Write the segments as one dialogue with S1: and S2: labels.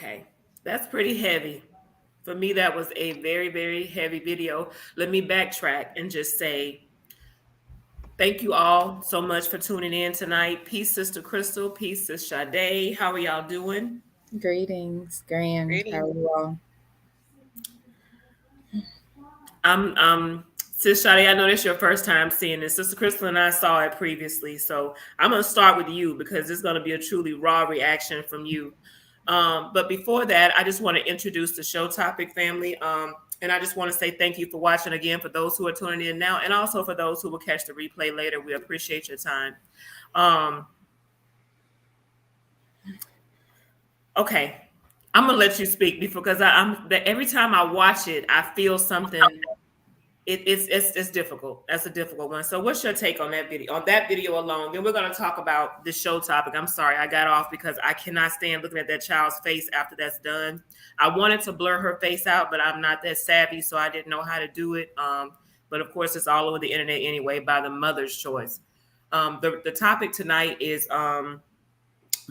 S1: Okay, that's pretty heavy. For me, that was a very, very heavy video. Let me backtrack and just say thank you all so much for tuning in tonight. Peace, Sister Crystal. Peace, Sister Sade. How are y'all doing?
S2: Greetings, grand. How
S3: Reading.
S2: are you all?
S1: I'm Sis Sade, I know this your first time seeing this. Sister Crystal and I saw it previously. So I'm gonna start with you because it's gonna be a truly raw reaction from you. But before that, I just want to introduce the show topic family. And I just want to say thank you for watching again for those who are tuning in now and also for those who will catch the replay later. We appreciate your time. Um, okay. I'm gonna let you speak because I'm that every time I watch it, I feel something. It's difficult. That's a difficult one. So, what's your take on that video? On that video alone, then we're going to talk about the show topic. I'm sorry, I got off because I cannot stand looking at that child's face after that's done. I wanted to blur her face out, but I'm not that savvy, so I didn't know how to do it. But of course, it's all over the internet anyway by the mother's choice. The topic tonight is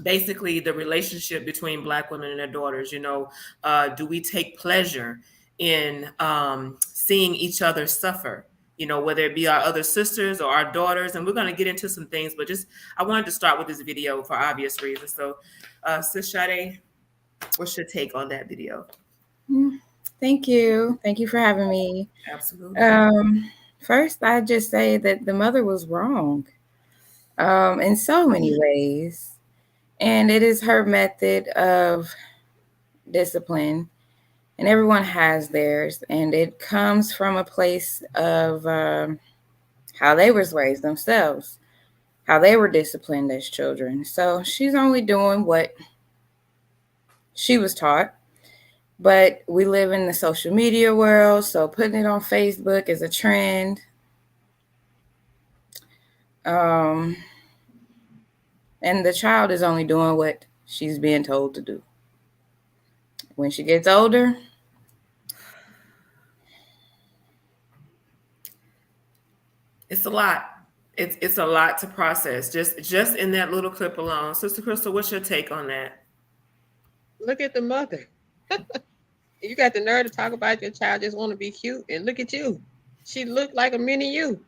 S1: basically the relationship between Black women and their daughters. Do we take pleasure in seeing each other suffer? Whether it be our other sisters or our daughters, and we're going to get into some things. But just I wanted to start with this video for obvious reasons. So, Sis Sade, what's your take on that video?
S2: Thank you. Thank you for having me.
S1: Absolutely.
S2: First, I just say that the mother was wrong in so many ways. And it is her method of discipline. And everyone has theirs. And it comes from a place of how they was raised themselves, how they were disciplined as children. So she's only doing what she was taught. But we live in the social media world, so putting it on Facebook is a trend. Um, and the child is only doing what she's being told to do. When she gets older,
S1: It's a lot. It's a lot to process just in that little clip alone. Sister Crystal, what's your take on that?
S3: Look at the mother. You got the nerve to talk about your child just want to be cute, and look at you. She looked like a mini you.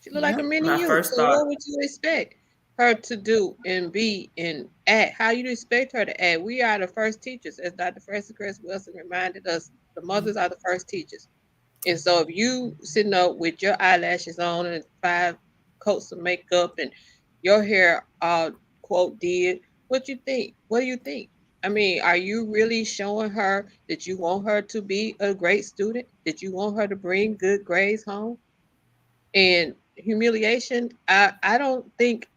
S3: She looked like
S2: yep.
S3: a mini
S1: My
S3: you.
S1: first
S3: So
S1: thought.
S3: what would you expect her to do and be and act? How you expect her to act? We are the first teachers, as Dr. Francis Chris Wilson reminded us. The mothers are the first teachers. And so if you sitting up with your eyelashes on and 5 coats of makeup and your hair all quote did, what you think? What do you think? I mean, are you really showing her that you want her to be a great student? That you want her to bring good grades home? And humiliation, I don't think.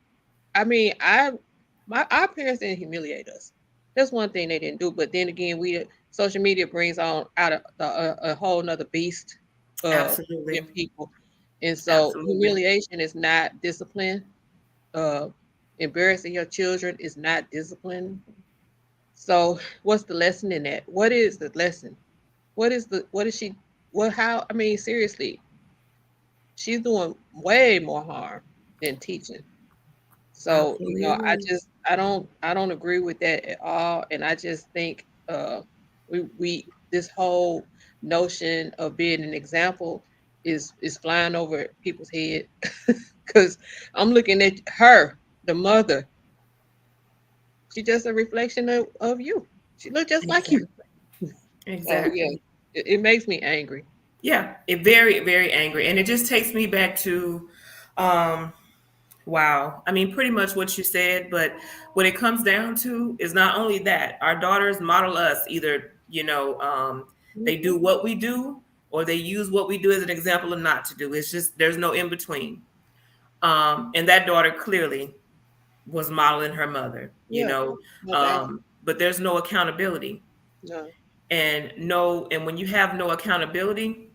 S3: I mean, my our parents didn't humiliate us. That's one thing they didn't do. But then again, we social media brings on out a whole nother beast in
S1: Absolutely.
S3: people, and so
S1: Absolutely.
S3: humiliation is not discipline. Uh, Embarrassing your children is not discipline. So, what's the lesson in that? What is the lesson? What is she? What how? I mean, seriously, she's doing way more harm than teaching.
S1: I
S3: So,
S1: fully agree.
S3: I don't agree with that at all. And I just think we this whole notion of being an example is flying over people's head because I'm looking at her, the mother. She's just a reflection of you. She looked just like you.
S1: Exactly.
S3: So yeah,
S1: Exactly.
S3: it makes me angry.
S1: Yeah, it very, very angry. And it just takes me back to um wow. I mean, pretty much what you said, but what it comes down to is not only that, our daughters model us either, they
S3: Mhm.
S1: do what we do or they use what we do as an example of not to do. It's just there's no in between. And that daughter clearly was modeling her mother,
S3: Yeah, no doubt.
S1: but there's no accountability.
S3: No.
S1: And when you have no accountability,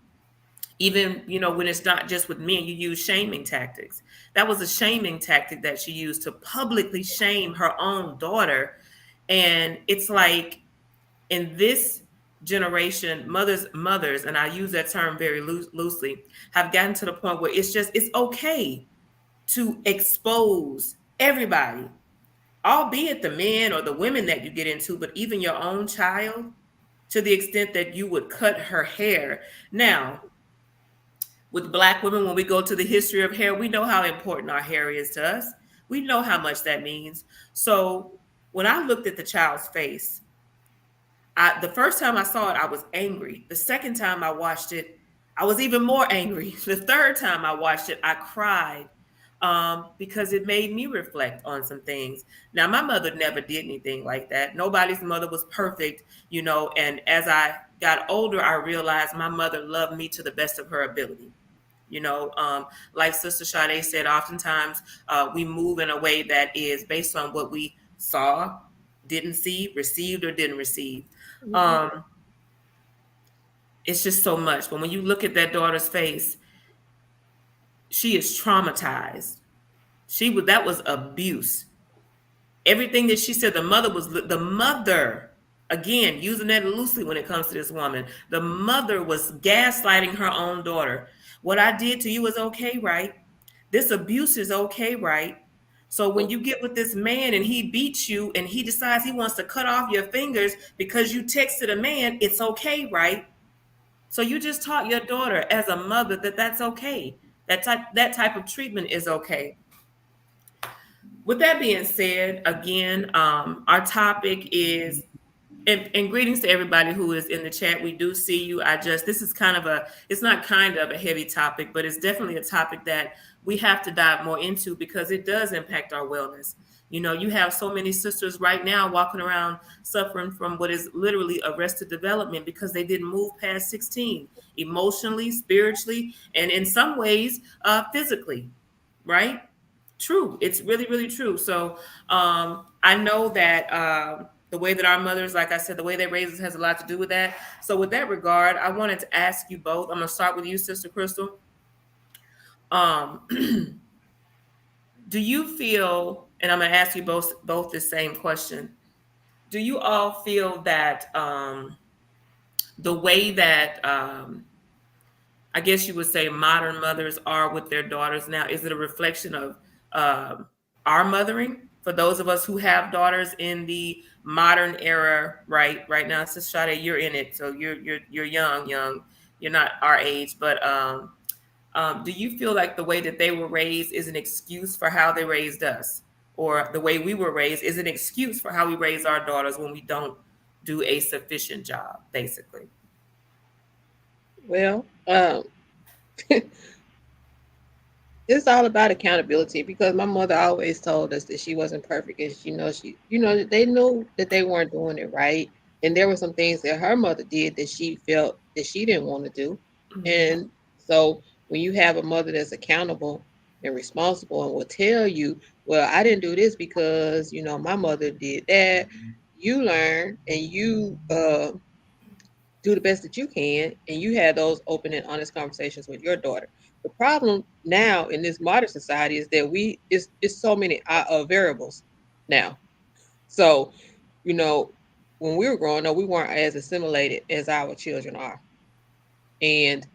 S1: even when it's not just with men, you use shaming tactics. That was a shaming tactic that she used to publicly shame her own daughter. And it's like in this generation, mothers, and I use that term very loosely, have gotten to the point where it's okay to expose everybody albeit the men or the women that you get into, but even your own child, to the extent that you would cut her hair. Now, with Black women, when we go to the history of hair, we know how important our hair is to us. We know how much that means. So when I looked at the child's face, the first time I saw it, I was angry. The second time I watched it, I was even more angry. The third time I watched it, I cried, because it made me reflect on some things. Now, my mother never did anything like that. Nobody's mother was perfect, you know. And as I got older, I realized my mother loved me to the best of her ability. You know, like Sister Sade said, oftentimes we move in a way that is based on what we saw, didn't see, received, or didn't receive.
S3: Mhm.
S1: Um, it's just so much. But when you look at that daughter's face, she is traumatized. That was abuse. Everything that she said, the mother, again, using that loosely when it comes to this woman, the mother was gaslighting her own daughter. What I did to you is okay, right? This abuse is okay, right? So when you get with this man and he beats you and he decides he wants to cut off your fingers because you texted a man, it's okay, right? So you just taught your daughter as a mother that that's okay. That type of treatment is okay. With that being said, again, our topic is, and greetings to everybody who is in the chat. We do see you. This is kind of it's not kind of a heavy topic, but it's definitely a topic that we have to dive more into because it does impact our wellness. You know, you have so many sisters right now walking around suffering from what is literally arrested development because they didn't move past 16, emotionally, spiritually, and in some ways, physically, right? True. It's really, really true. So I know that the way that our mothers, like I said, the way they raise us has a lot to do with that. So with that regard, I wanted to ask you both. I'm going to start with you, Sister Crystal. Um, do you feel, and I'm going to ask you both the same question. Do you all feel that the way that I guess you would say modern mothers are with their daughters now, is it a reflection of um our mothering for those of us who have daughters in the modern era, right now? Sister Sade, you're in it, so you're young. You're not our age, but do you feel like the way that they were raised is an excuse for how they raised us, or the way we were raised is an excuse for how we raise our daughters when we don't do a sufficient job, basically?
S3: Well, it's all about accountability because my mother always told us that she wasn't perfect and they knew that they weren't doing it right. And there were some things that her mother did that she felt that she didn't want to do.
S1: Mhm.
S3: And so when you have a mother that's accountable and responsible and will tell you, well, I didn't do this because, my mother did that, you learn and you do the best that you can, and you have those open and honest conversations with your daughter. The problem now in this modern society is that it's so many variables now. So, you know, when we were growing up, we weren't as assimilated as our children are, and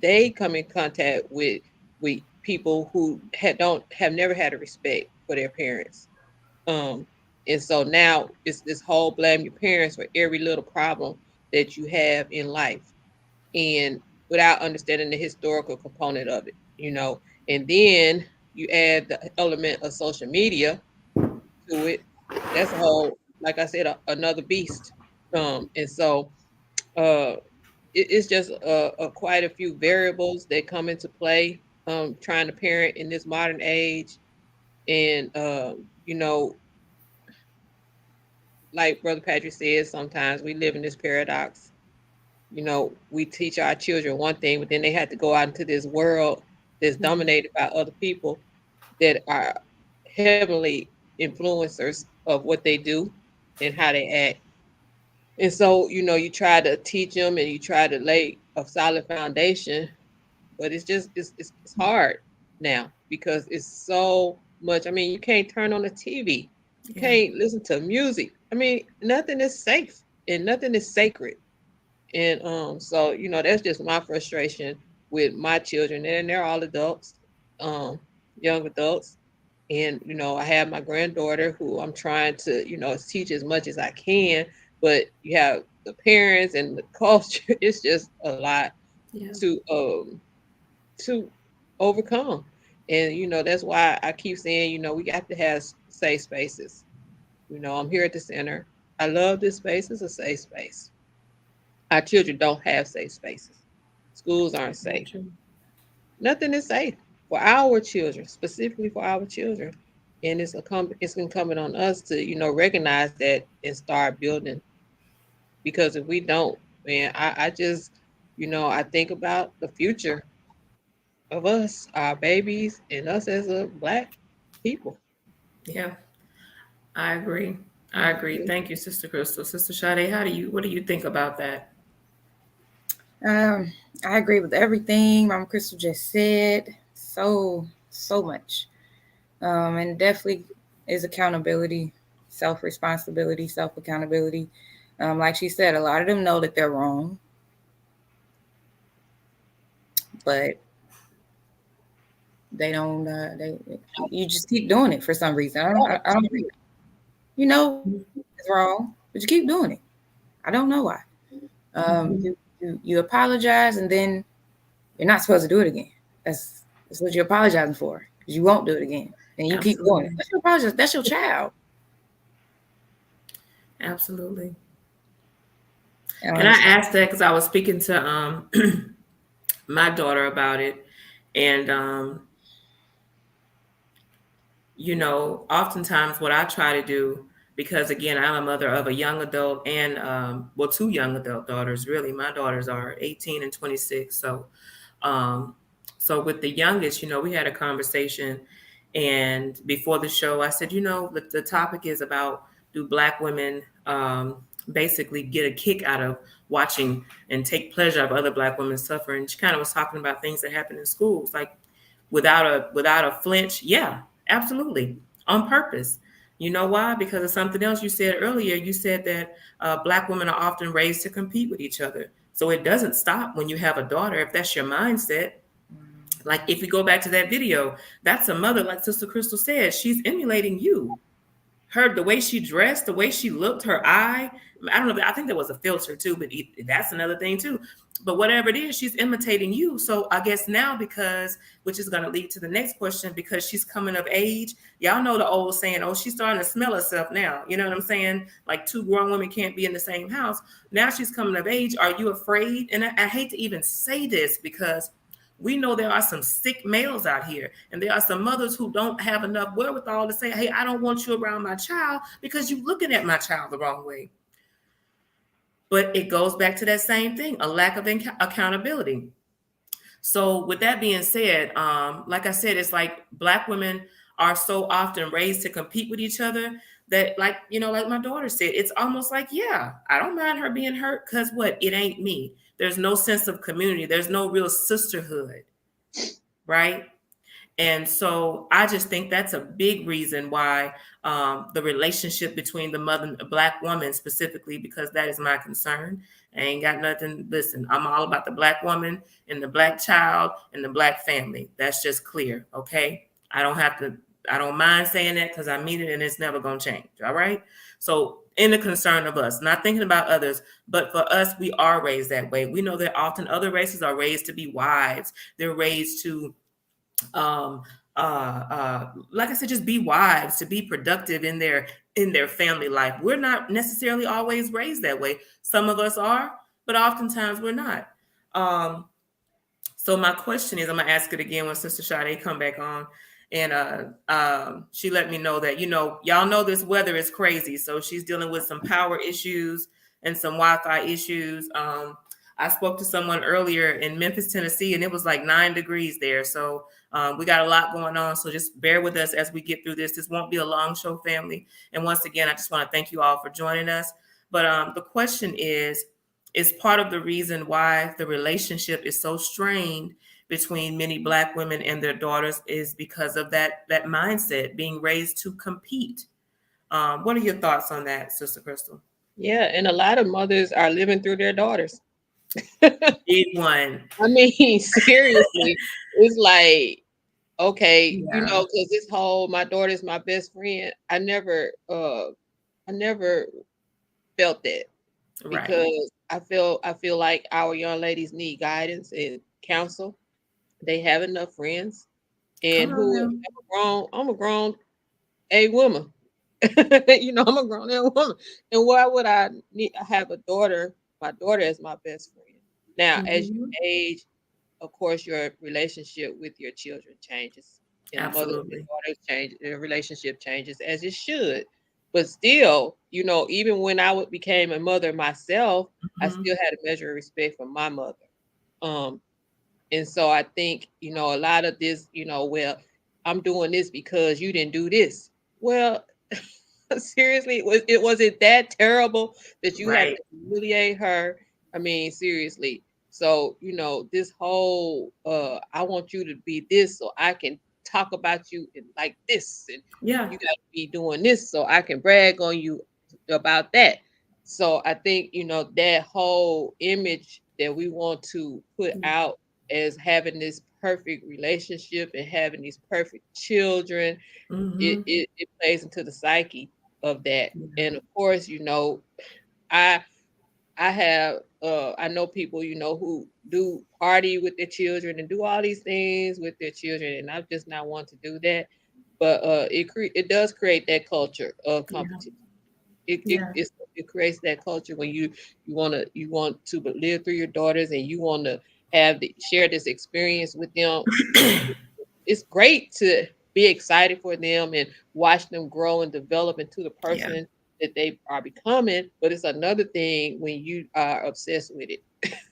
S3: they come in contact with people who don't have never had a respect for their parents. Um, and so now it's this whole blame your parents for every little problem that you have in life, and without understanding the historical component of it. And then you add the element of social media to it. That's a whole, like I said, another beast. And so uh, it's just quite a few variables that come into play, trying to parent in this modern age. And like Brother Patrick says, sometimes we live in this paradox. We teach our children one thing, but then they have to go out into this world that's dominated by other people that are heavily influencers of what they do and how they act. And so, you try to teach them and you try to lay a solid foundation, but it's hard now because it's so much. I mean, you can't turn on the TV. You
S1: Yeah.
S3: can't listen to music. I mean, nothing is safe and nothing is sacred. And so that's just my frustration with my children, and they're all adults, um, young adults, And I have my granddaughter who I'm trying to teach as much as I can, but you have the parents and the culture. It's just a lot
S1: Yeah.
S3: to overcome. And that's why I keep saying we got to have safe spaces. I'm here at the center. I love this space. It's a safe space. Our children don't have safe spaces. Schools aren't
S1: Very
S3: safe.
S1: true.
S3: Nothing is safe for our children, specifically for our children. And it's incumbent on us to recognize that and start building. Because if we don't, man, I just I think about the future of us, our babies, and us as a black people.
S1: Yeah, I agree. I agree. Thank you, Sister Crystal. Sister Sade, what do you think about that?
S2: Um, I agree with everything Mama Crystal just said. So much. And definitely is accountability, self responsibility, self accountability. Like she said, a lot of them know that they're wrong, but they don't. They you just keep doing it for some reason. I don't think you know it's wrong, but you keep doing it. I don't know why.
S1: Mhm.
S2: You apologize and then you're not supposed to do it again. That's what you're apologizing for because you won't do it again, and you keep doing it.
S1: Absolutely.
S2: That's your apologize. That's your child.
S1: Absolutely.
S2: I don't
S1: And I
S2: understand.
S1: asked that because I was speaking to my daughter about it. And oftentimes what I try to do, because again, I'm a mother of a young adult and, well, two young adult daughters, really. My daughters are 18 and 26. Um, so with the youngest, we had a conversation. And before the show, I said, the topic is about, do Black women basically get a kick out of watching and take pleasure of other Black women suffer? And she kind of was talking about things that happen in schools, like without a flinch. Yeah, absolutely, on purpose. You know why? Because of something else you said earlier. You said that Black women are often raised to compete with each other. So it doesn't stop when you have a daughter. If that's your mindset, like if we go back to that video, that's a mother, like Sister Crystal said, she's emulating you. The way she dressed, the way she looked, her eye. I don't know. I think there was a filter too, but that's another thing too. But whatever it is, she's imitating you. So I guess now, because, which is going to lead to the next question, because she's coming of age. Y'all know the old saying, "Oh, she's starting to smell herself now." You know what I'm saying? Like two grown women can't be in the same house. Now she's coming of age. Are you afraid? And I hate to even say this because we know there are some sick males out here, and there are some mothers who don't have enough wherewithal to say, "Hey, I don't want you around my child because you're looking at my child the wrong way." But it goes back to that same thing, a lack of accountability. So, with that being said, like I said, it's like Black women are so often raised to compete with each other that, like my daughter said, it's almost like, yeah, I don't mind her being hurt because what? It ain't me. There's no sense of community. There's no real sisterhood, right? And so I just think that's a big reason why the relationship between the mother and the Black woman specifically, because that is my concern. I ain't got nothing. Listen, I'm all about the Black woman and the Black child and the Black family. That's just clear. Okay. I don't mind saying that because I mean it and it's never going to change. All right. So, in the concern of us, not thinking about others, but for us, we are raised that way. We know that often other races are raised to be wives, they're raised to um like I said, just be wives, to be productive in their family life. We're not necessarily always raised that way. Some of us are, but oftentimes we're not. So my question is, I'm gonna ask it again when Sister Sade come back on. And she let me know that, y'all know this weather is crazy. So she's dealing with some power issues and some Wi-Fi issues. I spoke to someone earlier in Memphis, Tennessee, and it was like 9 degrees there. So we got a lot going on. So just bear with us as we get through this. This won't be a long show, family. And once again, I just want to thank you all for joining us. But the question is part of the reason why the relationship is so strained between many Black women and their daughters is because of that mindset, being raised to compete. What are your thoughts on that, Sister Crystal?
S3: Yeah, and a lot of mothers are living through their daughters.
S1: Big one.
S3: I mean, seriously, it's like, okay,
S1: Yeah.
S3: because this whole my daughter's my best friend, I never felt that
S1: Right.
S3: because I feel like our young ladies need guidance and counsel. They have enough friends, and
S1: Come on
S3: who
S1: now.
S3: I'm a grown a woman. I'm a grown a woman, and why would I need I have a daughter? My daughter is my best friend. Now, as you
S1: Hmm.
S3: age, of course, your relationship with your children changes, and mother and
S1: Absolutely.
S3: daughter change. The relationship changes as it should. But still, even when became a mother myself, I
S1: Hmm.
S3: still had a measure of respect for my mother. Um, and so I think, a lot of this, well, I'm doing this because you didn't do this. Well, seriously, was it that terrible that you had
S1: Right.
S3: to humiliate her? I mean, seriously. So, this whole I want you to be this so I can talk about you like this, and
S1: Yeah.
S3: you got to be doing this so I can brag on you about that. So I think, that whole image that we want to put out as having this perfect relationship and having these perfect children, it
S1: Hmm.
S3: it, it plays into the psyche of that.
S1: Yeah.
S3: And of course, I I know people, who do party with their children and do all these things with their children, and I'm just not one to do that. But it does create that culture of
S1: Yeah.
S3: competition. It it
S1: Yeah.
S3: it's, it creates that culture when you want to live through your daughters, and you want to share this experience with them. It's great to be excited for them and watch them grow and develop into the
S1: Yeah.
S3: person that they are becoming. But it's another thing when you are obsessed with it.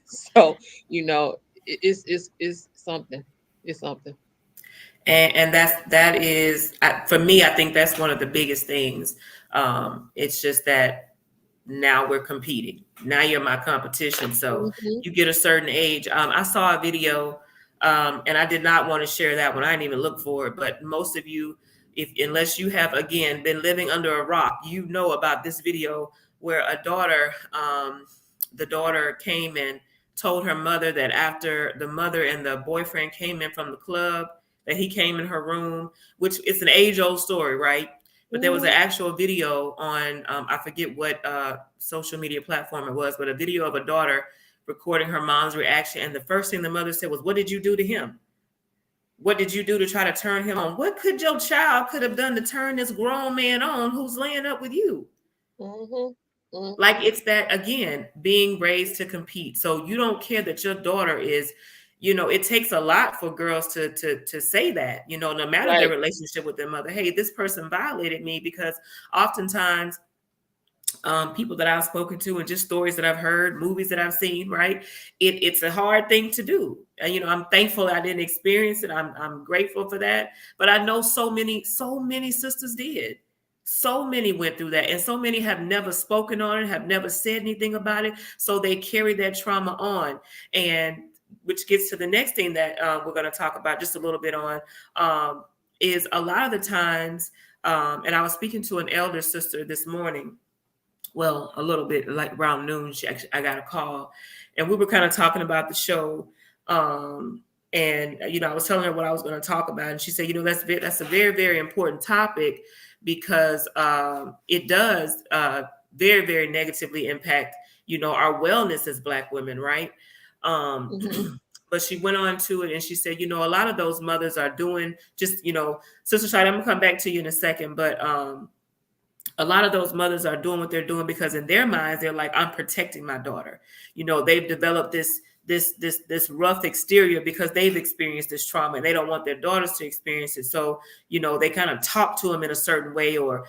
S3: So, you know, it's something. It's something.
S1: And that is for me. I think that's one of the biggest things. It's just that now we're competing. Now you're my competition. So
S3: Hmm.
S1: you get a certain age. I saw a video, and I did not want to share that one. I didn't even look for it. But most of you, if unless you have again been living under a rock, you know about this video where the daughter came and told her mother that after the mother and the boyfriend came in from the club, that he came in her room, which it's an age old story, right? But there was an
S3: Hmm.
S1: actual video on I forget what social media platform it was, but a video of a daughter recording her mom's reaction, and the first thing the mother said was, "What did you do to him? What did you do to try to turn him on? What could your child could have done to turn this grown man on who's laying up with you?"
S3: Hmm.
S1: Like
S3: Hmm.
S1: it's that again, being raised to compete. So you don't care that your daughter is, it takes a lot for girls to say that, no matter their
S3: Right.
S1: relationship with their mother. Hey, this person violated me, because oftentimes people that I've spoken to and just stories that I've heard, movies that I've seen, right? It's a hard thing to do. And, I'm thankful I didn't experience it. I'm grateful for that. But I know so many sisters did. So many went through that, and so many have never spoken on it, have never said anything about it. So they carry that trauma on, and which gets to the next thing that we're going to talk about just a little bit on, is a lot of the times. And I was speaking to an elder sister this morning, well, a little bit like around noon. I got a call, and we were kind of talking about the show. Um, and I was telling her what I was going to talk about, and she said, that's a very, very important topic, because it does very, very negatively impact our wellness as Black women, right? Um,
S3: Hmm.
S1: but she went on to it, and she said, a lot of those mothers are doing just, Sister Shadi, I'm gonna come back to you in a second, but a lot of those mothers are doing what they're doing because in their minds they're like, I'm protecting my daughter. They've developed this rough exterior because they've experienced this trauma, and they don't want their daughters to experience it. So they kind of talk to them in a certain way, or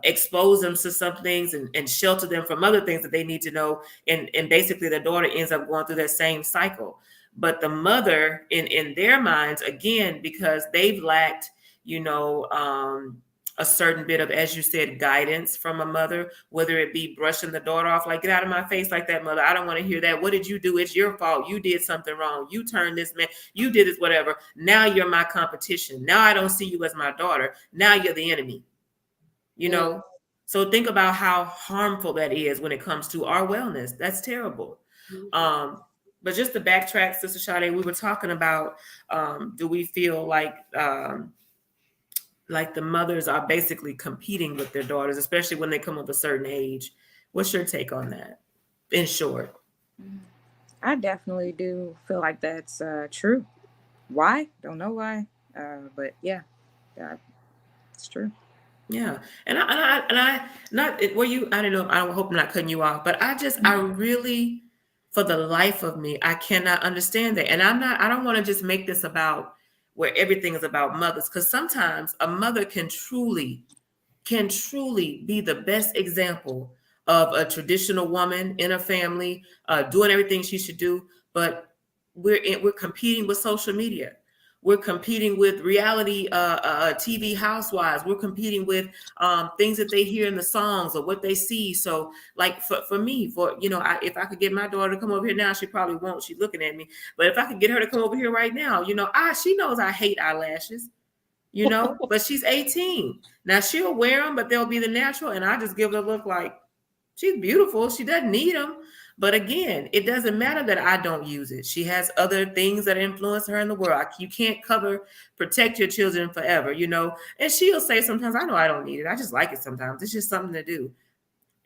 S1: expose them to some things, and shelter them from other things that they need to know. And basically the daughter ends up going through that same cycle. But the mother, in their minds, again, because they've lacked you know a certain bit of, as you said, guidance from a mother, whether it be brushing the daughter off, like, get out of my face like that, mother. I don't want to hear that. What did you do? It's your fault. You did something wrong. You turned this man. You did this, whatever. Now you're my competition. Now I don't see you as my daughter. Now you're the enemy, you
S3: Hmm.
S1: know? So think about how harmful that is when it comes to our wellness. That's terrible. Um, But just to backtrack, Sister Sade, we were talking about, do we feel like the mothers are basically competing with their daughters, especially when they come of a certain age? What's your take on that? In short.
S2: I definitely do feel like that's true. Why? Don't know why. But yeah, that, it's true.
S1: Yeah, and I not it, were you? I don't know. I hope I'm not cutting you off, but I really, for the life of me, I cannot understand that. And I'm not. I don't want to just make this about where everything is about mothers, because sometimes a mother can truly be the best example of a traditional woman in a family, doing everything she should do. But we're competing with social media. We're competing with reality TV housewives. We're competing with things that they hear in the songs or what they see. So, like for me, if I could get my daughter to come over here now, she probably won't. She's looking at me. But if I could get her to come over here right now, she knows I hate eyelashes, but she's 18. Now she'll wear them, but they'll be the natural. And I just give her a look like she's beautiful. She doesn't need them. But again, it doesn't matter that I don't use it. She has other things that influence her in the world. You can't protect your children forever, And she'll say sometimes, I know I don't need it. I just like it sometimes. It's just something to do.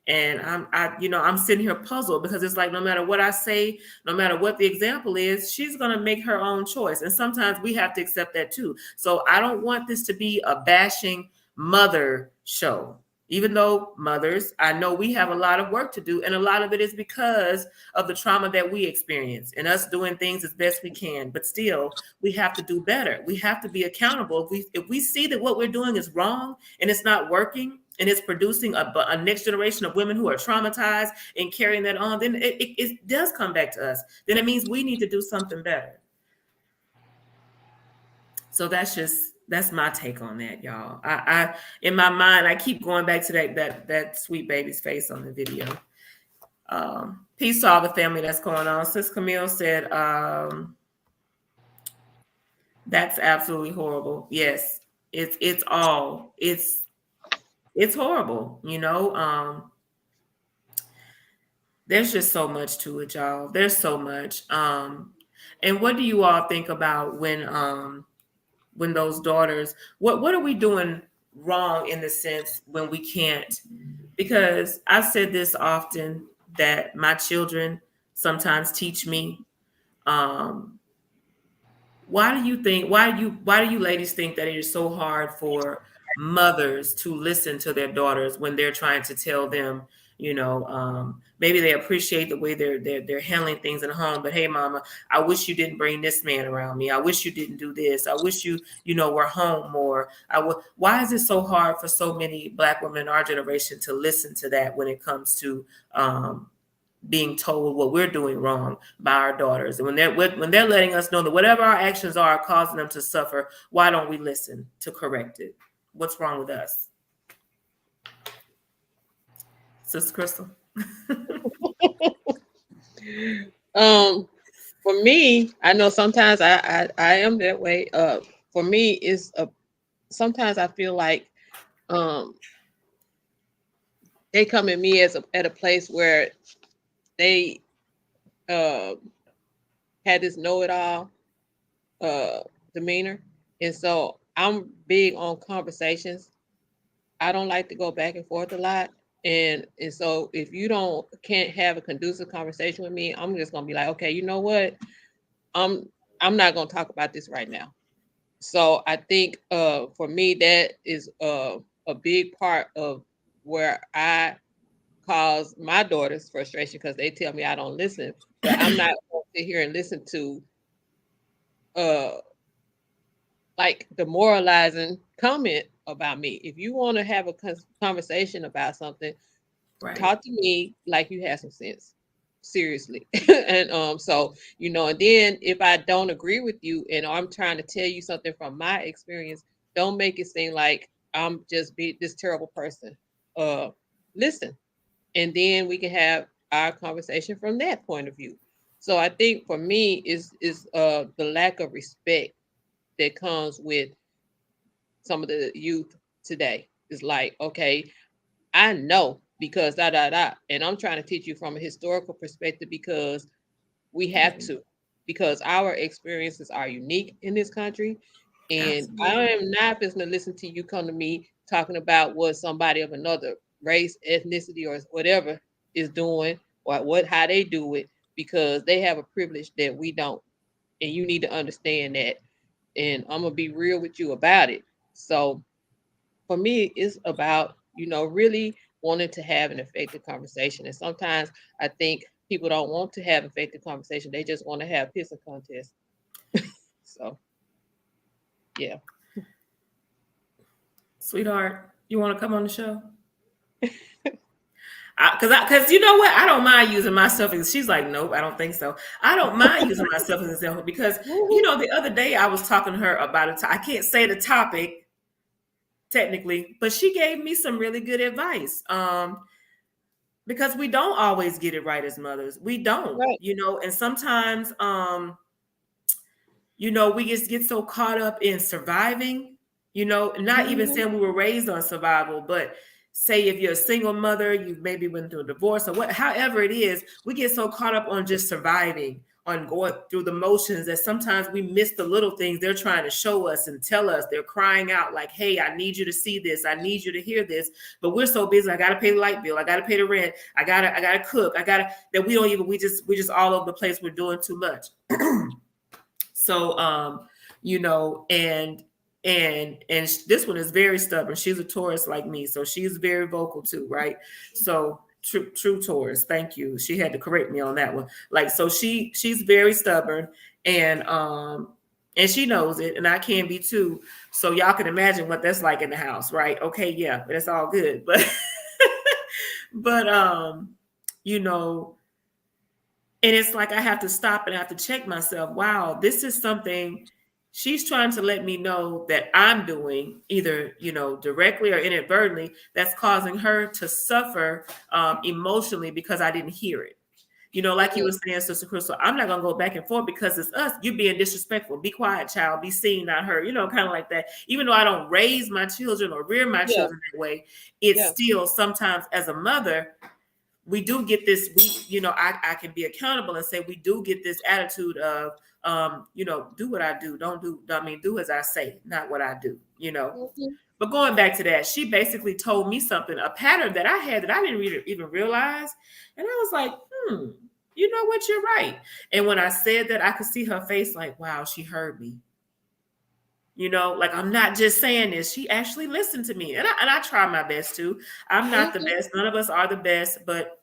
S1: And I'm sitting here puzzled, because it's like, no matter what I say, no matter what the example is, she's going to make her own choice. And sometimes we have to accept that too. So I don't want this to be a bashing mother show. Even though mothers, I know we have a lot of work to do. And a lot of it is because of the trauma that we experience and us doing things as best we can. But still, we have to do better. We have to be accountable. If we see that what we're doing is wrong and it's not working, and it's producing a next generation of women who are traumatized and carrying that on, then it does come back to us. Then it means we need to do something better. So that's my take on that, y'all. I in my mind, I keep going back to that sweet baby's face on the video. Peace to all the family that's going on. Sis Camille said, that's absolutely horrible. Yes, it's horrible, there's just so much to it, y'all. There's so much. And what do you all think about when those daughters, what are we doing wrong in the sense when we can't? Because I've said this often, that my children sometimes teach me, um, why do you ladies think that it is so hard for mothers to listen to their daughters when they're trying to tell them, maybe they appreciate the way they're handling things at home, but hey, mama, I wish you didn't bring this man around me. I wish you didn't do this. I wish were home more. Why is it so hard for so many Black women in our generation to listen to that when it comes to being told what we're doing wrong by our daughters? And when they're letting us know that whatever our actions are causing them to suffer, why don't we listen to correct it? What's wrong with us? Sister Crystal?
S3: For me, I know sometimes I am that way. For me, sometimes I feel like they come at me at a place where they had this know-it-all demeanor, and so I'm big on conversations. I don't like to go back and forth a lot, and so if you can't have a conducive conversation with me, I'm just gonna be like, okay, you know what, I'm not gonna talk about this right now. So I think for me that is a big part of where I cause my daughter's frustration, because they tell me I don't listen, but I'm not going to sit here and listen to uh like demoralizing comment about me. If you want to have a conversation about something,
S1: Right.
S3: talk to me like you have some sense. Seriously. And so and then if I don't agree with you and I'm trying to tell you something from my experience, don't make it seem like I'm just be this terrible person. Listen, and then we can have our conversation from that point of view. So I think for me is the lack of respect that comes with some of the youth today. Is like, okay, I know because da da da, and I'm trying to teach you from a historical perspective, because We have to, because our experiences are unique in this country. And I
S1: Absolutely.
S3: am not just gonna listen to you come to me talking about what somebody of another race, ethnicity, or whatever is doing, or what how they do it, because they have a privilege that we don't. And you need to understand that. And I'm gonna be real with you about it. So for me, it's about, really wanting to have an effective conversation. And sometimes I think people don't want to have effective conversation. They just want to have pissing contests. So yeah.
S1: Sweetheart, you want to come on the show? Because you know what, I don't mind using myself as. She's like, nope, I don't think so. I don't mind using myself as an example because
S3: Mhm.
S1: the other day I was talking to her about it. I can't say the topic technically, but she gave me some really good advice. Because we don't always get it right as mothers. We don't,
S3: Right.
S1: and sometimes we just get so caught up in surviving, not even
S3: Mhm.
S1: saying we were raised on survival, but say if you're a single mother, you've maybe went through a divorce or however it is, we get so caught up on just surviving, on going through the motions that sometimes we miss the little things they're trying to show us and tell us. They're crying out like, hey, I need you to see this. I need you to hear this. But we're so busy. I got to pay the light bill. I got to pay the rent. I got to cook. That we don't even, we just all over the place. We're doing too much. So, and this one is very stubborn. She's a Taurus like me, so she's very vocal too, right? So true Taurus. Thank you. She had to correct me on that one. Like, so she's very stubborn, and she knows it, and I can be too. So y'all can imagine what that's like in the house, right? Okay, yeah, but it's all good, but but you know and it's like I have to stop and I have to check myself. Wow, this is something she's trying to let me know that I'm doing, either directly or inadvertently, that's causing her to suffer emotionally because I didn't hear it. Like you
S3: Mhm.
S1: were saying, Sister Crystal, I'm not gonna go back and forth because it's us. You being disrespectful. Be quiet, child. Be seen, not heard. Kind of like that. Even though I don't raise my children or rear my
S3: Yeah.
S1: children that way, it's
S3: Yeah.
S1: still sometimes as a mother we do get this. I can be accountable and say we do get this attitude of do what I do, don't do, I mean, do as I say, not what I do.
S3: Mhm.
S1: But going back to that, she basically told me something, a pattern that I had that I didn't even realize. And I was like, you know what, you're right. And when I said that, I could see her face like, wow, she heard me. Like, I'm not just saying this. She actually listened to me. And I try my best to. I'm not the
S3: Mhm.
S1: best. None of us are the best, but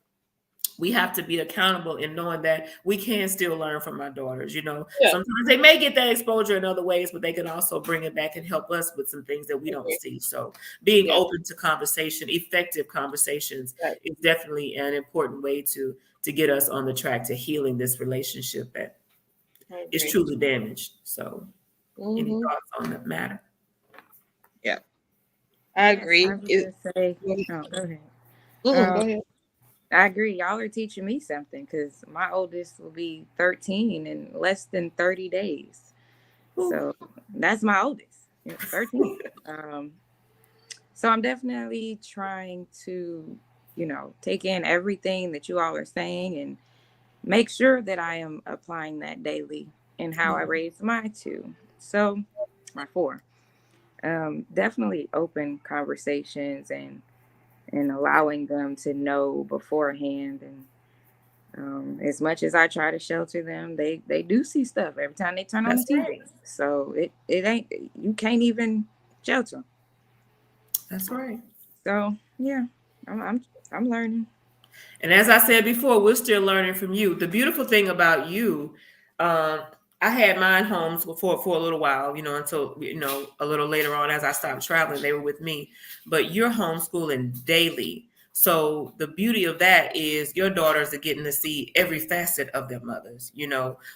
S1: we have to be accountable in knowing that we can still learn from our daughters.
S3: Yeah.
S1: Sometimes they may get that exposure in other ways, but they can also bring it back and help us with some things that we don't
S3: Okay.
S1: see. So being
S3: Yeah.
S1: open to conversation, effective conversations,
S3: Right.
S1: is definitely an important way to get us on the track to healing this relationship that
S3: I
S1: is
S3: agree.
S1: truly damaged. So any
S3: Mhm.
S1: thoughts on that matter?
S3: Yeah. I
S2: Yes, I
S3: agree.
S2: would
S3: It.
S2: just say,
S3: Go
S2: oh, go ahead.
S3: go
S2: Um,
S3: ahead.
S2: I agree. Y'all are teaching me something because my oldest will be 13 in less than 30 days.
S1: Ooh,
S2: So that's my oldest, 13. Um, so I'm definitely trying to, take in everything that you all are saying and make sure that I am applying that daily in how I
S1: yeah,
S2: raise my two. So my four. Definitely open conversations and allowing them to know beforehand. And as much as I try to shelter them, they do see stuff every time they turn on the
S1: that's
S2: TV.
S1: right.
S2: So it ain't, you can't even shelter them.
S1: That's right.
S2: So yeah, I'm learning.
S1: And as I said before, we're still learning from you. The beautiful thing about you, um, I had mine home for a little while, until a little later on as I stopped traveling, they were with me. But you're homeschooling daily. So the beauty of that is your daughters are getting to see every facet of their mothers.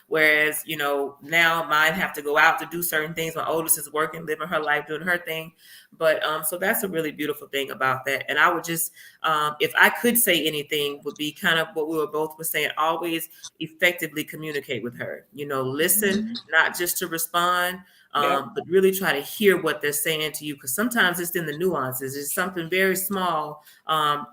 S1: Whereas, now mine have to go out to do certain things. My oldest is working, living her life, doing her thing. But so that's a really beautiful thing about that. And I would just if I could say anything, would be kind of what we were both were saying. Always effectively communicate with her. Listen,
S2: Mhm.
S1: not just to respond.
S3: Yep.
S1: but really try to hear what they're saying to you, because sometimes it's in the nuances. It's something very small.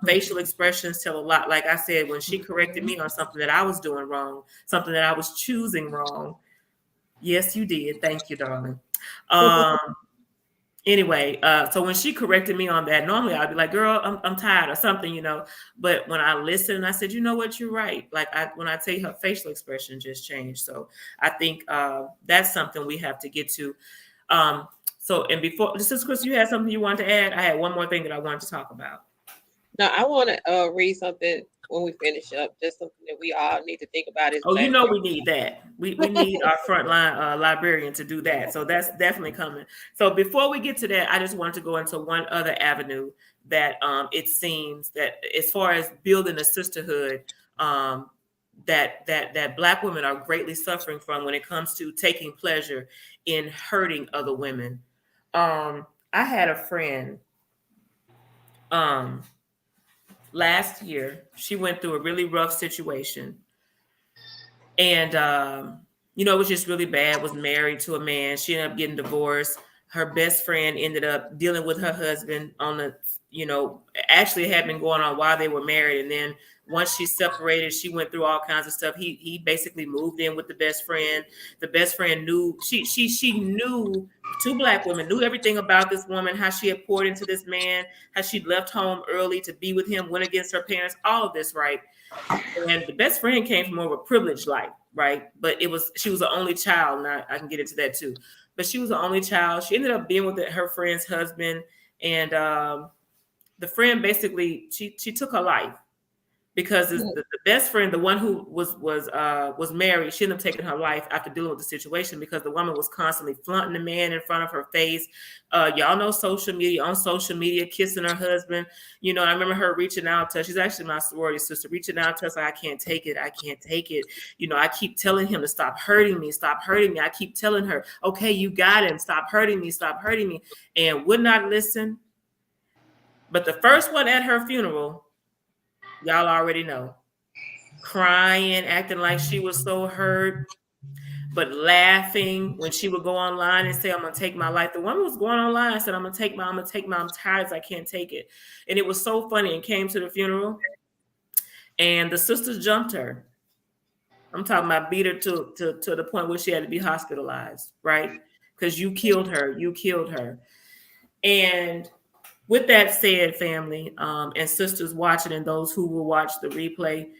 S1: Facial expressions tell a lot. Like I said, when she corrected me on something that I was doing wrong, something that I was choosing wrong. Yes, you did. Thank you, darling. Um, anyway, so when she corrected me on that, normally I'd be like, girl, I'm tired or something, you know. But when I listened, I said, you know what, you're right. Like when I tell you, her facial expression just changed. So I think that's something we have to get to. So, and before, this is Chris, you had something you wanted to add? I had one more thing that I wanted to talk about.
S3: Now I want to read something when we finish up. Just something that we all need to think about as
S1: Oh, you
S3: Black
S1: know we need that. We need
S3: women.
S1: our frontline librarian to do that. So that's definitely coming. So before we get to that, I just wanted to go into one other avenue that it seems that as far as building a sisterhood, um, that Black women are greatly suffering from when it comes to taking pleasure in hurting other women. I had a friend um, last year. She went through a really rough situation. And you know, it was just really bad. Was married to a man. She ended up getting divorced. Her best friend ended up dealing with her husband on the, you know, actually it had been going on while they were married. And then once she separated, she went through all kinds of stuff. He basically moved in with the best friend. The best friend knew she knew, two Black women knew everything about this woman, how she had poured into this man, how she'd left home early to be with him, went against her parents, all of this, right? And the best friend came from more of a privileged life, right? But she was the only child, and I can get into that too. But she was the only child. She ended up being with her friend's husband, and the friend basically she took her life because the best friend, the one who was married, she ended up taking her life after dealing with the situation because the woman was constantly flaunting the man in front of her face. Y'all know social media, on social media, kissing her husband. You know, I remember her reaching out to her. She's actually my sorority sister, reaching out to us like, I can't take it. I can't take it. You know, I keep telling him to stop hurting me, stop hurting me. I keep telling her, okay, you got him. Stop hurting me, stop hurting me. And would not listen. But the first one at her funeral, y'all already know, crying, acting like she was so hurt, but laughing when she would go online and say, I'm gonna take my life. The woman was going online and said, I'm gonna take my, I'm tired, I can't take it. And it was so funny, and came to the funeral and the sisters jumped her. I'm talking about beat her to the point where she had to be hospitalized, right? Because you killed her, you killed her. And with that said, family, and sisters watching and those who will watch the replay,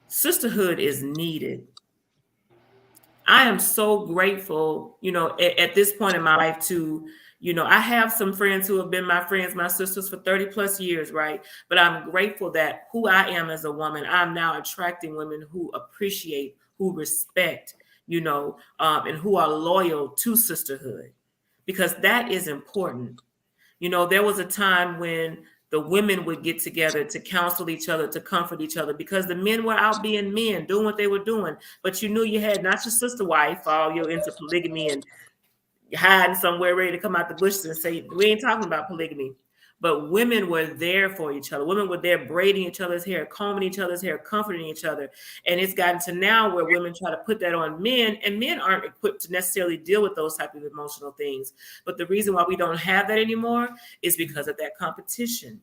S1: sisterhood is needed. I am so grateful, you know, at this point in my life to, you know, I have some friends who have been my friends, my sisters for 30 plus years, right? But I'm grateful that who I am as a woman, I'm now attracting women who appreciate, who respect, you know, and who are loyal to sisterhood, because that is important. You know, there was a time when the women would get together to counsel each other, to comfort each other, because the men were out being men, doing what they were doing. But you knew you had not your sister wife, all you're into polygamy and hiding somewhere ready to come out the bushes and say, we ain't talking about polygamy. But women were there for each other. Women were there braiding each other's hair, combing each other's hair, comforting each other. And it's gotten to now where women try to put that on men, and men aren't equipped to necessarily deal with those type of emotional things. But the reason why we don't have that anymore is because of that competition.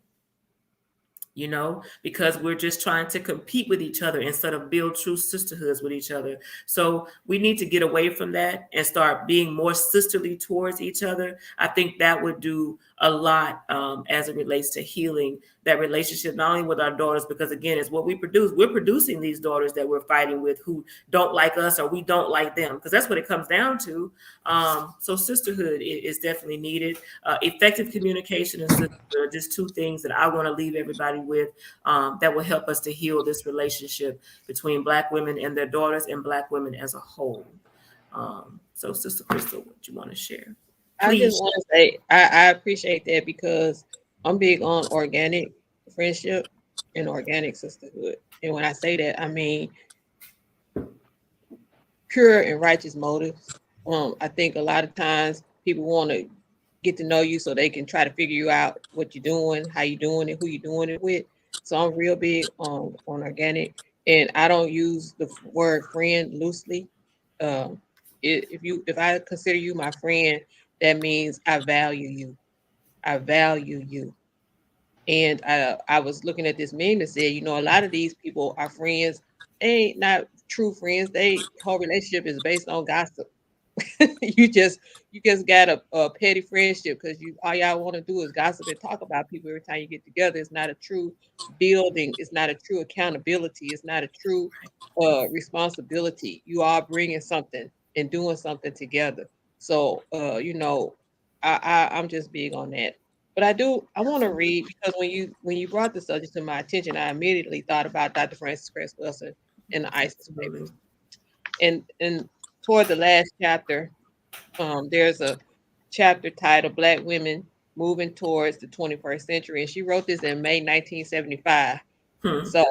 S1: You know, because we're just trying to compete with each other instead of build true sisterhoods with each other. So we need to get away from that and start being more sisterly towards each other. I think that would do a lot as it relates to healing that relationship, not only with our daughters, because again, it's what we produce. We're producing these daughters that we're fighting with who don't like us or we don't like them, because that's what it comes down to. So sisterhood is definitely needed. Effective communication and sisterhood are just two things that I want to leave everybody with, that will help us to heal this relationship between Black women and their daughters and Black women as a whole. So Sister Crystal, what you want to share?
S3: I just
S1: Please.
S3: want to say I appreciate that because I'm big on organic friendship and organic sisterhood. And when I say that, I mean pure and righteous motives. I think a lot of times people want to get to know you so they can try to figure you out what you're doing, how you doing it, who you doing it with. So I'm real big on organic, and I don't use the word friend loosely. Um, If I consider you my friend, that means I value you. I value you. And I was looking at this meme that said, a lot of these people are friends. They ain't not true friends. They whole relationship is based on gossip. you just you just got a petty friendship because you all y'all want to do is gossip and talk about people every time you get together. It's not a true building. It's not a true accountability. It's not a true responsibility. You are bringing something and doing something together. So I'm just big on that. But I want to read because when you brought the subject to my attention, I immediately thought about Dr. Francis Cress Wilson and the ISIS
S1: Absolutely.
S3: papers. And toward the last chapter, there's a chapter titled Black Women Moving Towards the 21st Century. And she wrote this in May 1975.
S1: Hmm.
S3: So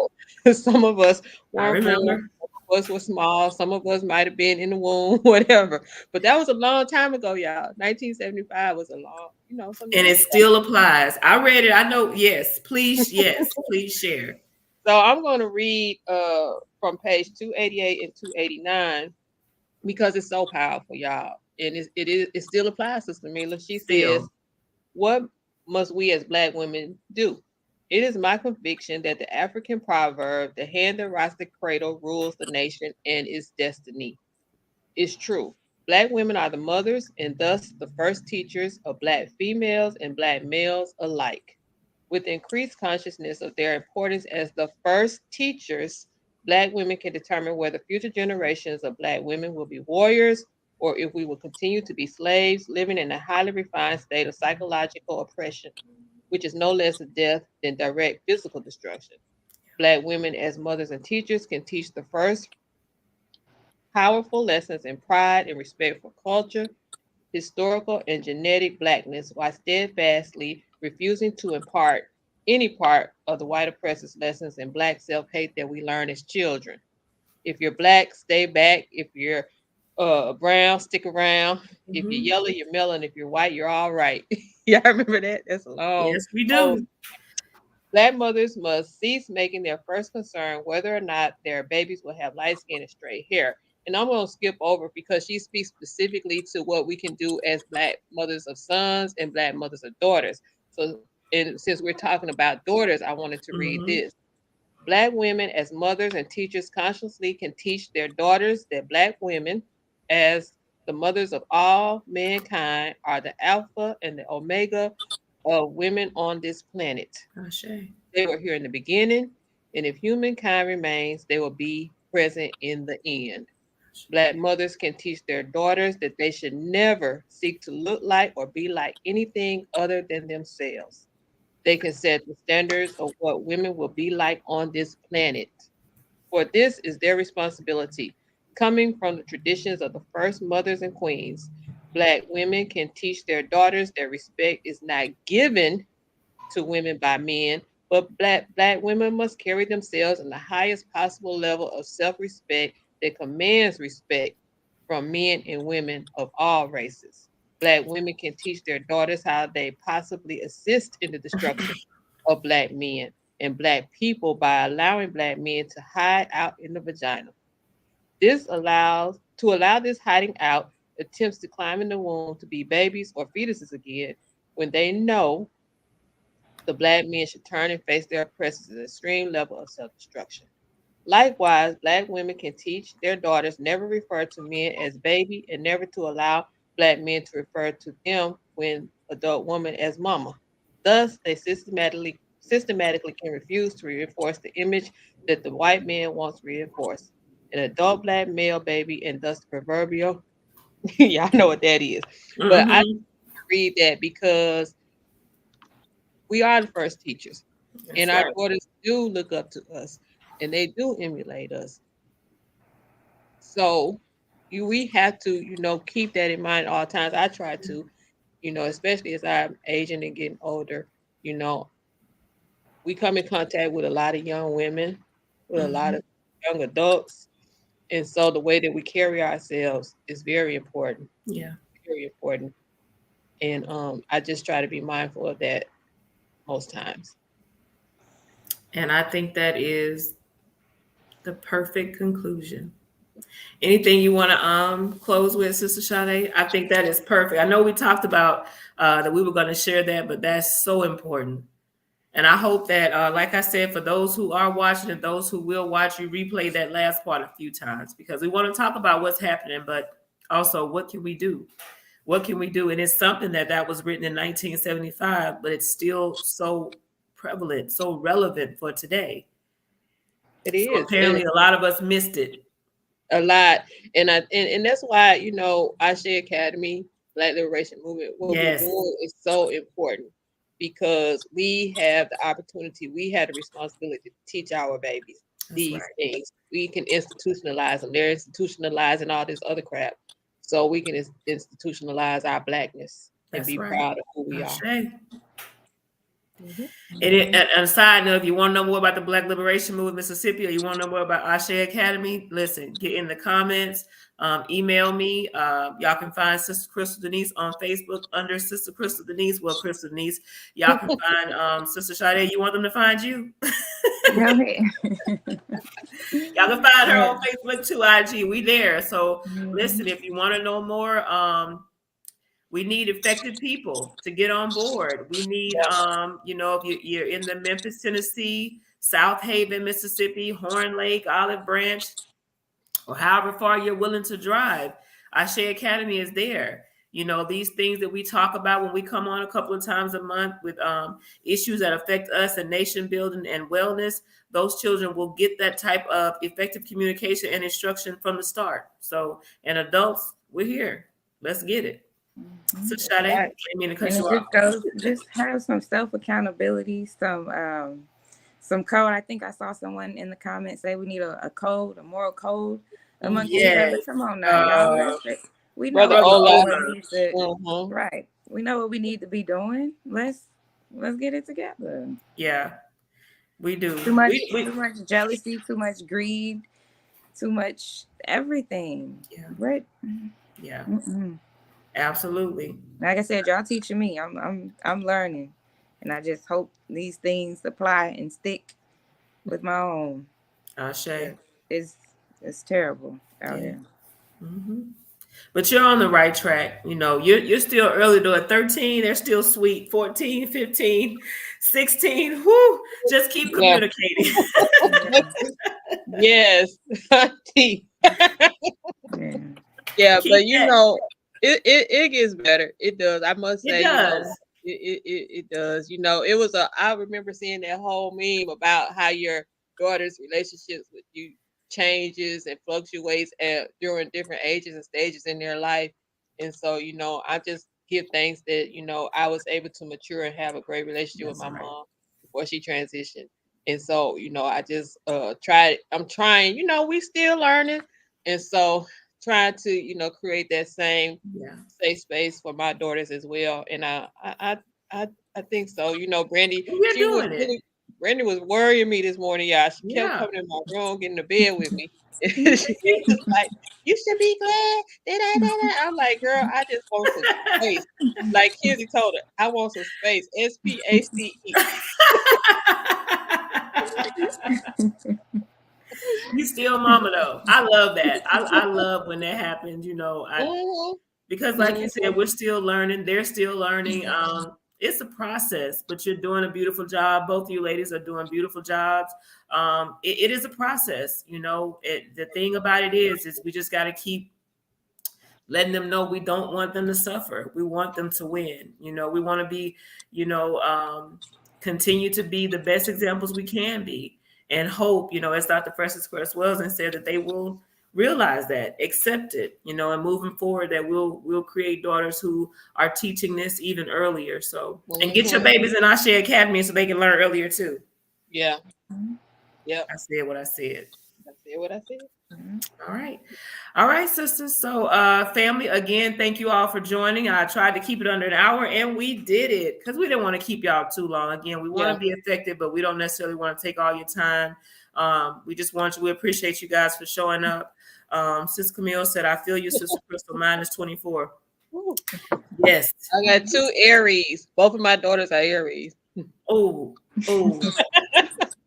S3: some of us
S1: I
S3: weren't born,
S1: remember.
S3: some of us were small, some of us might have been in the womb, whatever. But that was a long time ago, y'all. 1975 was a long, some
S1: And
S3: years
S1: it
S3: ago.
S1: still applies. I read it. I know. Yes, please share.
S3: So I'm going to read from page 288 and 289 because it's so powerful, y'all. And it still applies, Sister Mila. She says,
S1: Still.
S3: what must we as Black women do? It is my conviction that the African proverb, the hand that rocks the cradle rules the nation and its destiny, is true. Black women are the mothers and thus the first teachers of Black females and Black males alike. With increased consciousness of their importance as the first teachers, Black women can determine whether future generations of Black women will be warriors or if we will continue to be slaves living in a highly refined state of psychological oppression, which is no less a death than direct physical destruction. Black women, as mothers and teachers, can teach the first powerful lessons in pride and respect for culture, historical, and genetic Blackness while steadfastly refusing to impart any part of the white oppressor's lessons in Black self hate that we learn as children. If you're Black, stay back. If you're brown, stick around. If you're
S1: Hmm.
S3: yellow, you're melon. If you're white, you're all right. Y'all remember that? That's a long,
S1: Yes, we
S3: old.
S1: do.
S3: Black mothers must cease making their first concern whether or not their babies will have light skin and straight hair. And I'm going to skip over because she speaks specifically to what we can do as Black mothers of sons and Black mothers of daughters. So, and since we're talking about daughters, I wanted to read
S1: Hmm.
S3: this. Black women, as mothers and teachers, consciously can teach their daughters that Black women, as the mothers of all mankind, are the Alpha and the Omega of women on this planet.
S1: Ashe.
S3: They were here in the beginning, and if humankind remains, they will be present in the end. Black mothers can teach their daughters that they should never seek to look like or be like anything other than themselves. They can set the standards of what women will be like on this planet. For this is their responsibility. Coming from the traditions of the first mothers and queens, Black women can teach their daughters that respect is not given to women by men, but black women must carry themselves in the highest possible level of self-respect that commands respect from men and women of all races. Black women can teach their daughters how they possibly assist in the destruction of Black men and Black people by allowing Black men to hide out in the vagina. This allows to allow this hiding out attempts to climb in the womb to be babies or fetuses again when they know the Black men should turn and face their oppressors at an extreme level of self destruction. Likewise, Black women can teach their daughters never refer to men as baby and never to allow Black men to refer to them when adult woman as mama. Thus, they systematically can refuse to reinforce the image that the white man wants reinforced. An adult Black male baby, and thus the proverbial, y'all know what that is. But I
S1: Hmm.
S3: read that because we are the first teachers, and
S1: That's
S3: our
S1: right.
S3: daughters do look up to us, and they do emulate us. So we have to, keep that in mind at all times. I try to, especially as I'm aging and getting older, you know, we come in contact with a lot of young women, with a lot
S1: Hmm.
S3: of young adults. And so the way that we carry ourselves is very important,
S1: Yeah.
S3: very important. And I just try to be mindful of that most times.
S1: And I think that is the perfect conclusion. Anything you want to close with, Sister Sade? I think that is perfect. I know we talked about that we were going to share that, but that's so important. And I hope that, like I said, for those who are watching and those who will watch, you replay that last part a few times because we want to talk about what's happening, but also what can we do? What can we do? And it's something that was written in 1975, but it's still so prevalent, so relevant for today.
S3: It
S1: So
S3: is.
S1: apparently, a lot of us missed it.
S3: A lot, and that's why Ashe Academy, Black Liberation Movement, what we're
S1: Yes,
S3: doing is so important because we have the opportunity, we have the responsibility to teach our babies
S1: that's
S3: these
S1: right.
S3: things. We can institutionalize them. They're institutionalizing all this other crap, so we can institutionalize our blackness and
S1: That's
S3: be
S1: right.
S3: proud of who we are.
S1: Ashe.
S3: Mhm.
S1: And a side note, if you want to know more about the Black Liberation Movement, Mississippi, or you want to know more about Ashe Academy, listen, get in the comments, email me. Y'all can find Sister Crystal Denise on Facebook under Sister Crystal Denise. Well, Crystal Denise. Y'all can find Sister Sade. You want them to find you?
S2: Go ahead.
S1: Y'all can find her
S2: Yeah.
S1: on Facebook too, IG. We there. So listen,
S2: Mhm.
S1: if you want to know more, we need effective people to get on board. We need, if you're in the Memphis, Tennessee, South Haven, Mississippi, Horn Lake, Olive Branch, or however far you're willing to drive, Ashe Academy is there. These things that we talk about when we come on a couple of times a month with issues that affect us and nation building and wellness, those children will get that type of effective communication and instruction from the start. So, and adults, we're here. Let's get it. So,
S2: Mhm.
S1: Sade, I
S3: Right.
S1: didn't mean to cut
S2: And
S1: you
S2: it
S1: off.
S2: just goes, just have some self accountability, some code. I think I saw someone in the comments say we need a code, a moral code amongst each
S1: Yes.
S2: other. Come on now, y'all. We know
S3: Brother
S2: what
S1: Brother
S2: we
S3: Ola.
S2: do and
S1: Ola.
S2: need to.
S3: Mhm.
S2: Right. We know what we need to be doing. Let's get it together.
S1: Yeah, we do.
S2: Too much,
S1: We
S2: too much jealousy, too much greed, too much everything.
S1: yeah,
S2: What?
S1: yeah,
S2: Mm-mm.
S1: absolutely.
S2: Like I said, y'all teaching me. I'm learning, and I just hope these things apply and stick with my own.
S1: Ashe.
S2: It's it's terrible out
S1: Yeah.
S2: here.
S1: hmm But you're on the right track. You're still early though. At 13, they're still sweet. 14, 15, 16. Whoo, just keep
S3: Yeah.
S1: communicating.
S2: Yeah,
S3: Yes. Teeth.
S2: yeah.
S3: Yeah,
S1: Keep
S3: but
S1: that.
S3: it gets better. It does. I must
S1: It
S3: say,
S1: does.
S3: it does. It was I remember seeing that whole meme about how your daughter's relationships with you changes and fluctuates during different ages and stages in their life. And so, I just give thanks that, I was able to mature and have a great relationship with
S1: That's
S3: my
S1: right.
S3: mom before she transitioned. And so, I just I'm trying, we still learning. And so trying to create that same
S1: Yeah.
S3: safe space for my daughters as well. And I I think so. Brandy,
S1: You're
S3: she was
S1: doing it.
S3: really Brandy was worrying me this morning, y'all. She kept
S1: Yeah.
S3: coming in my room, getting to bed with me. And she was like, "You should be glad." I'm like, "Girl, I just want some space." Like Kizzy told her, "I want some space." SPACE.
S1: You still mama though. I love that. I love when that happens.
S3: Mhm,
S1: Because like you
S3: mhm.
S1: said, we're still learning. They're still learning. It's a process, but you're doing a beautiful job. Both of you ladies are doing beautiful jobs. It is a process. The thing about it is we just got to keep letting them know we don't want them to suffer. We want them to win. We want to be, you know, um, continue to be the best examples we can be, and hope, as Dr. Francis Cress Welsing said, that they will realize that, accept it, and moving forward, that we'll create daughters who are teaching this even earlier. So, and get your
S3: Mhm.
S1: babies in Ashe Academy so they can learn earlier too.
S3: Yeah. Yep.
S1: I said what I said.
S3: I said what I said.
S1: All right. All right, sisters. So, family, again, thank you all for joining. I tried to keep it under an hour and we did it because we didn't want to keep y'all too long. Again, we want
S3: Yeah.
S1: to be effective, but we don't necessarily want to take all your time. We appreciate you guys for showing up. Sis Camille said, I feel you, Sister Crystal, mine is 24.
S3: Woo.
S1: Yes.
S3: I got two Aries. Both of my daughters are Aries,
S1: Oh, oh,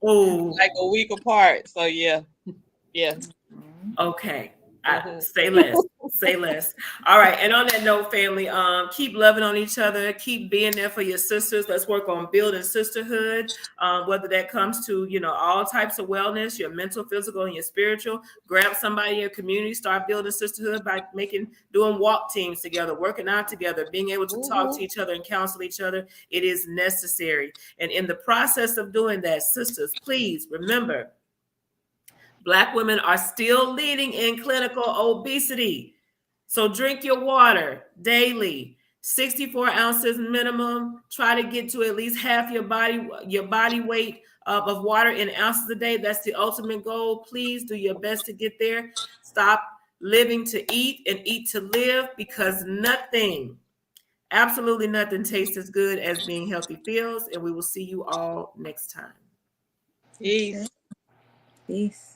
S1: oh.
S3: like a week apart. So yeah, yeah.
S1: Okay. Say less. Say less. All right. And on that note, family, keep loving on each other. Keep being there for your sisters. Let's work on building sisterhood. Whether that comes to, all types of wellness, your mental, physical, and your spiritual. Grab somebody in your community. Start building sisterhood by doing walk teams together, working out together, being able to talk to each other and counsel each other. It is necessary. And in the process of doing that, sisters, please remember, Black women are still leading in clinical obesity. So drink your water daily, 64 ounces minimum. Try to get to at least half your body weight of water in ounces a day. That's the ultimate goal. Please do your best to get there. Stop living to eat and eat to live, because nothing, absolutely nothing, tastes as good as being healthy feels. And we will see you all next time.
S3: Peace.
S2: Peace.